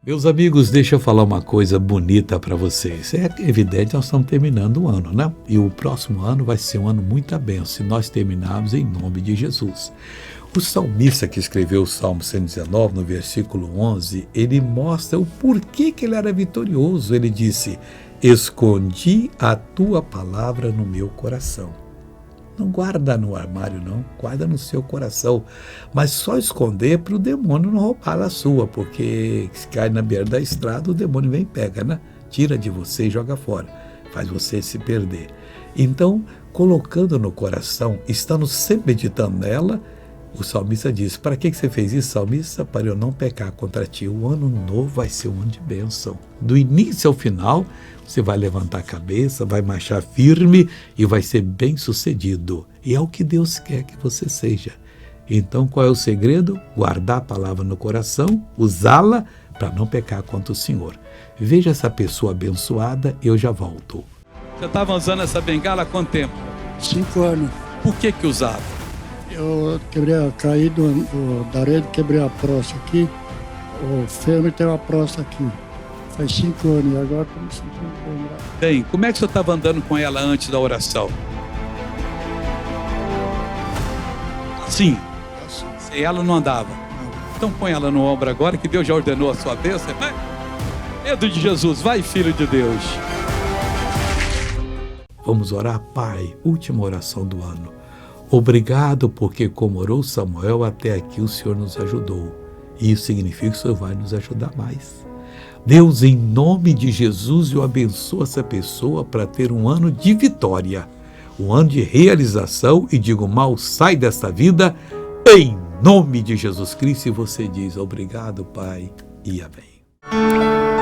Meus amigos, deixa eu falar uma coisa bonita para vocês. É evidente, nós estamos terminando o ano, né? E o próximo ano vai ser um ano muito benção, se nós terminarmos em nome de Jesus. O salmista que escreveu o Salmo 119, no versículo 11, ele mostra o porquê que ele era vitorioso. Ele disse: escondi a tua palavra no meu coração. Não guarda no armário, não. Guarda no seu coração. Mas só esconder para o demônio não roubar a sua, porque se cai na beira da estrada, o demônio vem e pega, né? Tira de você e joga fora. Faz você se perder. Então, colocando no coração, estando sempre meditando nela, o salmista diz: para que você fez isso, salmista? Para eu não pecar contra ti. O ano novo vai ser um ano de bênção. Do início ao final, você vai levantar a cabeça, vai marchar firme e vai ser bem sucedido. E é o que Deus quer que você seja. Então, qual é o segredo? Guardar a palavra no coração, usá-la para não pecar contra o Senhor. Veja essa pessoa abençoada, eu já volto. Você estava usando essa bengala há quanto tempo? 5 anos. Por que usava? Eu caí da rede, quebrei a próstata aqui. O fêmur tem uma próstata aqui. Faz 5 anos e agora estou me sentindo bem. Bem, como é que você estava andando com ela antes da oração? Assim? Sem ela não andava. Então põe ela no ombro agora, que Deus já ordenou a sua bênção. Vai. Medo de Jesus, vai, filho de Deus. Vamos orar, Pai. Última oração do ano. Obrigado porque, como orou Samuel, até aqui o Senhor nos ajudou. E isso significa que o Senhor vai nos ajudar mais. Deus, em nome de Jesus, eu abençoo essa pessoa para ter um ano de vitória, um ano de realização, e digo: mal sai desta vida, em nome de Jesus Cristo. E você diz: obrigado, Pai, e amém.